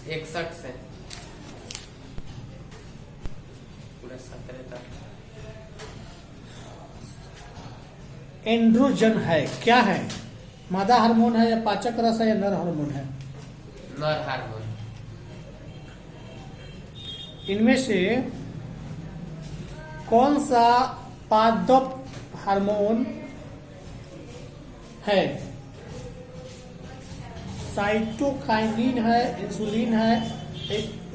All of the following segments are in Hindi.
61 से पूरा 17 तक। एंड्रोजन है क्या है? मादा हार्मोन है या पाचक रस है या नर हार्मोन है? नर हार्मोन। इनमें से कौन सा पादप हार्मोन है? साइटोकाइनिन है, इंसुलिन है,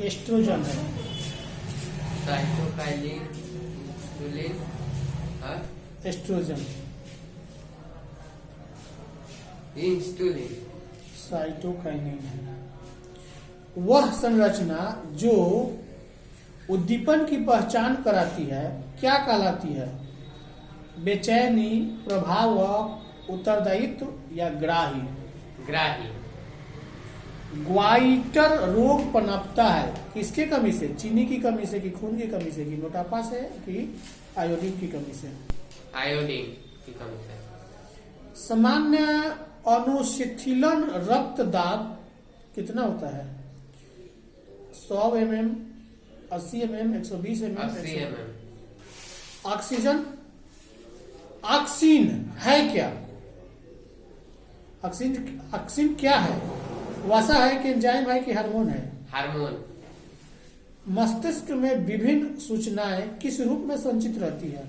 एस्ट्रोजन है। साइटोकाइनिन, इंसुलिन और एस्ट्रोजन। इंसुलिन। साइटोकाइनिन है वह संरचना जो उद्दीपन की पहचान कराती है, क्या कहलाती है? बेचैनी, प्रभावक, उत्तरदायित्व या ग्राही? ग्राही। ग्वाइटर रोग पनपता है किसके कमी से? चीनी की कमी से कि खून की कमी से कि मोटापा से कि आयोडीन की कमी से? आयोडीन की कमी से। सामान्य अनुशीतलन रक्तदाब कितना होता है? 100 mm, 80 mm, 120 mm, 80 mm। Oxygen, oxygen है क्या? ऑक्सीन क्या है? वसा है कि एंजाइम है कि हार्मोन है? हार्मोन। मस्तिष्क में विभिन्न सूचनाएं किस रूप में संचित रहती है?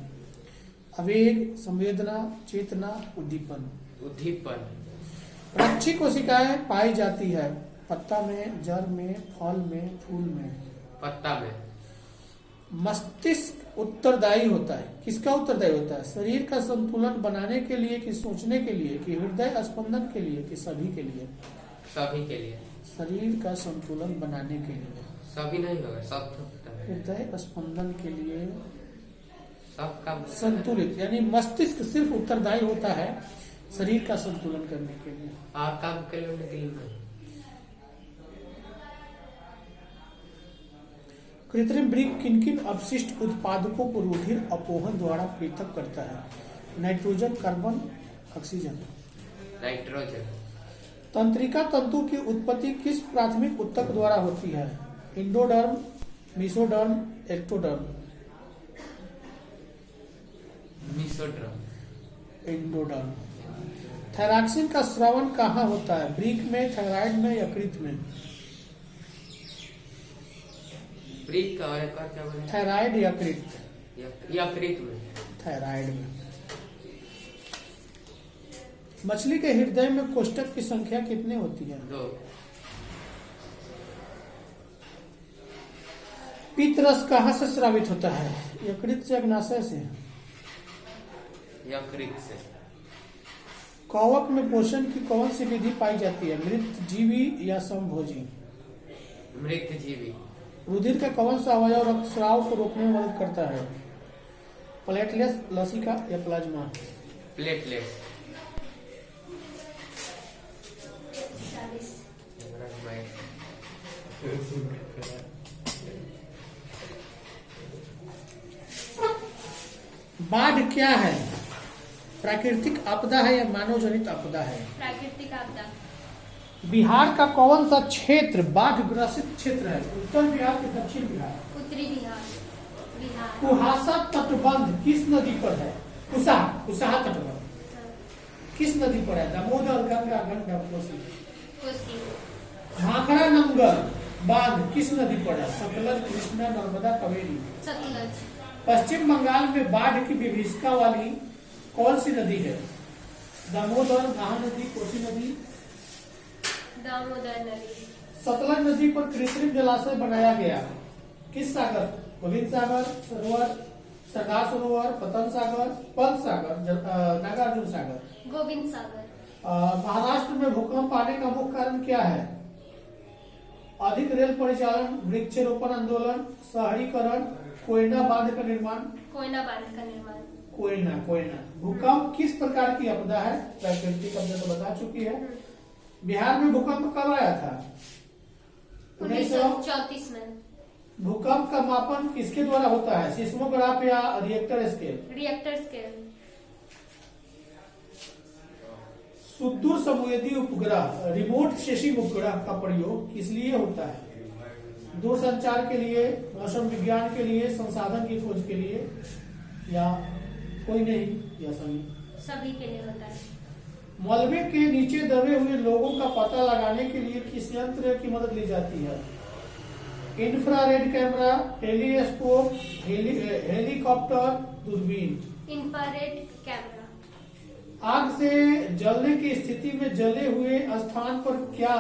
आवेग, संवेदना, चेतना, उद्दीपन। उद्दीपन। रक्षी कोशिकाएं पाई जाती है पत्ता में, जड़ में, फल में, फूल में? पत्ता में। मस्तिष्क उत्तरदायी होता है, किसका उत्तरदायी होता है? शरीर का संतुलन बनाने के लिए कि सोचने के लिए कि हृदय स्पंदन के लिए कि सभी के लिए? सभी के लिए। शरीर का संतुलन बनाने के लिए। सभी नहीं होगा, सब होता है। हृदय स्पंदन के लिए सबका संतुलित, यानी मस्तिष्क सिर्फ उत्तरदायी होता है शरीर का संतुलन करने के लिए। और काम के लिए दिल में। कृत्रिम वृक्क किन किन अपशिष्ट उत्पादकों को रुधिर अपोहन द्वारा पृथक करता है? Nitrogen, carbon, oxygen. नाइट्रोजन। तंत्रिका तंतु की उत्पत्ति किस प्राथमिक ऊतक द्वारा होती है? Endoderm, mesoderm, ectoderm? Mesoderm. Endoderm. Thyroxine का स्रावन कहाँ होता है? वृक्क में, थायराइड में, यकृत में? वृक्क और एक और क्या बोले? थायराइड, यकृत। यकृत में। थायराइड में। मछली के हृदय में कोष्ठक की संख्या कितनी होती है? 2। पित्त रस कहाँ से स्रावित होता है? यकृत से, अग्नाशय से? यकृत से। कवक में पोषण की कौन सी विधि पाई जाती है? मृत जीवी या समभोजी? मृत जीवी। रुधिर का कौन सा अवयव रक्तस्राव को रोकने में मदद करता है? प्लेटलेट्स, लसिका या प्लाज्मा? प्लेटलेट्स। बाढ़ क्या है? प्राकृतिक आपदा है या मानव जनित आपदा है? प्राकृतिक आपदा। बिहार का कौन सा क्षेत्र बाढ़ ग्रसित क्षेत्र है? उत्तर बिहार के दक्षिण बिहार? उत्तरी बिहार। कुहासा तटबंध किस नदी पर है? कुसाहा तटबंध किस नदी पर है? दामोदर, गंगा, गंडक, कोसी? कोसी। भाखड़ा नमगर बांध किस नदी पर है? सतलज, कृष्णा, नर्मदा, कावेरी? सतलज। पश्चिम बंगाल में बाढ़ की विभीषिका वाली कौन सी नदी है? दामोदर, महानदी, कोसी नदी? दामोदर नदी। सतलज नदी पर कृत्रिम जलाशय बनाया गया किस सागर? गोविंद सागर, सरोवर, सरदार सरोवर, पतन सागर, पंत सागर, नागार्जुन सागर? गोविंद सागर। महाराष्ट्र में भूकंप आने का मुख्य कारण क्या है? अधिक रेल परिचालन, वृक्षारोपण आंदोलन, शहरीकरण, कोयना बांध का निर्माण? कोयना बांध का निर्माण। कोयना। भूकंप किस प्रकार की आपदा है? प्राकृतिक आपदा तो बता चुकी है। बिहार में भूकंप कब आया था? 1934 में। भूकंप का मापन किसके द्वारा होता है? सिस्मोग्राफ या रिएक्टर स्केल? Richter scale. सुदूर संवेदी उपग्रह, रिमोट सेंसिंग उपग्रह का प्रयोग किस लिए होता है? दूरसंचार के लिए, मौसम विज्ञान के लिए, संसाधन की खोज के लिए, या कोई नहीं, या सभी? सभी के लिए होता है। मलबे के नीचे दबे हुए लोगों का पता लगाने के लिए किस यंत्र की मदद ली जाती है? इंफ्रारेड कैमरा, टेलीस्कोप, हेलीकॉप्टर, दूरबीन। Infrared camera. आग से जलने की स्थिति में जले हुए स्थान पर क्या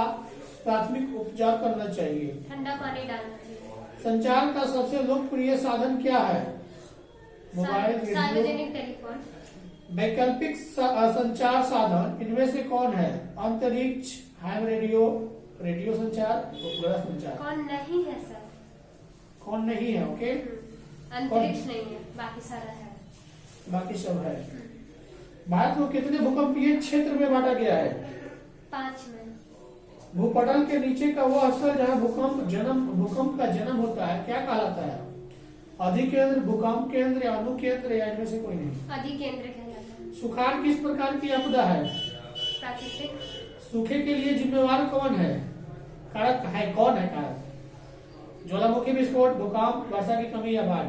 प्राथमिक उपचार करना चाहिए? ठंडा पानी डालना चाहिए। संचार का सबसे लोकप्रिय साधन क्या है? Mobile, radio. सार्वजनिक टेलीफोन। वैकल्पिक संचार साधन इनमें से कौन है? अंतरिक्ष, हैम रेडियो, रेडियो संचार, उपग्रह संचार। कौन नहीं है सर? कौन नहीं है? ओके, अंतरिक्ष नहीं है, बाकी सारा है। बाकी सब है। भारत को कितने भूकंपीय क्षेत्र में बांटा गया है? 5 में। भूपटल के नीचे का वह स्थल जहाँ भूकंप का जन्म होता है क्या कहलाता है? अधिकेंद्र, भूकंप केंद्र, या अनुकेंद्र, या इनमें से कोई नहीं? अधिकेंद्र कहलाता है। सुखाड़ किस प्रकार की आपदा है? प्राकृतिक। सूखे के लिए जिम्मेवार कौन है? कारक है, कौन है कारक? ज्वालामुखी विस्फोट, भूकंप, वर्षा की कमी, या बाढ़?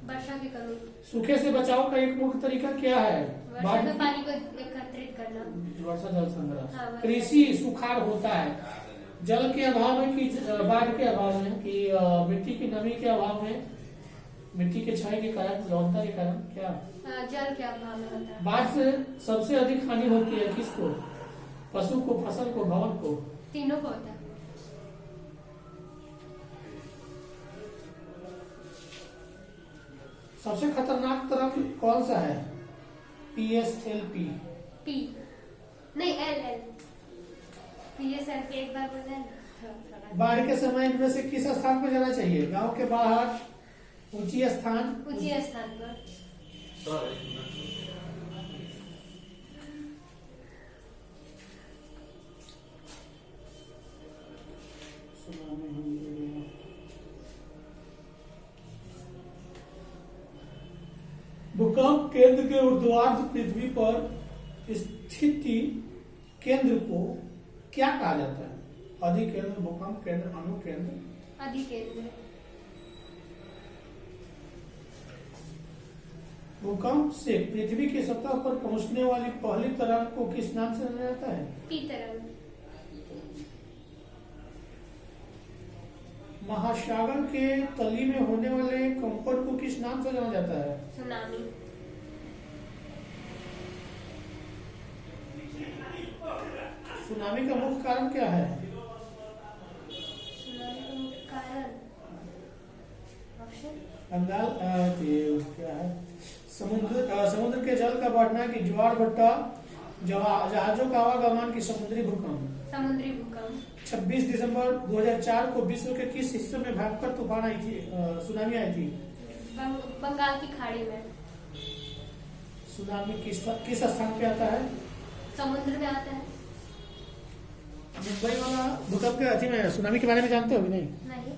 वर्षा की कमी। सूखे से बचाव का एक मुख्य तरीका क्या है? वर्षा में पानी को एकत्रित करना। वर्षा जल संग्रह। हाँ, कृषि सुखाड़ होता है जल के अभाव में कि बाढ़ के अभाव में, कि मिट्टी की नमी के अभाव में, मिट्टी के क्षय के कारण, लवणता के कारण, क्या? जल के अभाव में होता है। बाढ़ से सबसे अधिक हानि होती है किसको? पशु को, फसल को, भवन को? तीनों को होता है। सबसे खतरनाक तरंग कौन सा है? PSLP। पी नहीं, एल। PSLP एक बार बोलना है। बाढ़ के समय इनमें से किस स्थान पर जाना चाहिए? गांव के बाहर, ऊंची स्थान? ऊंची स्थान पर। भूकंप केंद्र के ऊर्ध्वाधर पृथ्वी पर स्थिति केंद्र को क्या कहा जाता है? अधिकेंद्र, भूकंप केंद्र, अनुकेंद्र? अधिकेंद्र। भूकंप से पृथ्वी की सतह पर पहुंचने वाली पहली तरंग को किस नाम से जाना जाता है? पी तरंग। महासागर के तली में होने वाले कंपन को किस नाम से जाना जाता है? सुनामी। सुनामी का मुख्य कारण क्या है? सुनामी का मुख्य कारण ऑप्शन बंगाल क्या है? समुद्र के जल का बढ़ना, की ज्वार भाटा, जहाजों का आवागमन, की समुद्री भूकंप? समुद्री भूकंप। 26 दिसंबर 2004 को विश्व के किस हिस्से में भयंकर तूफान आई थी, सुनामी आई थी? बंगाल की खाड़ी में। सुनामी किस स्थान पे आता है? समुद्र में आता है। मुंबई वाला भूकंप के अथी में सुनामी के बारे में जानते हो कि नहीं? नहीं।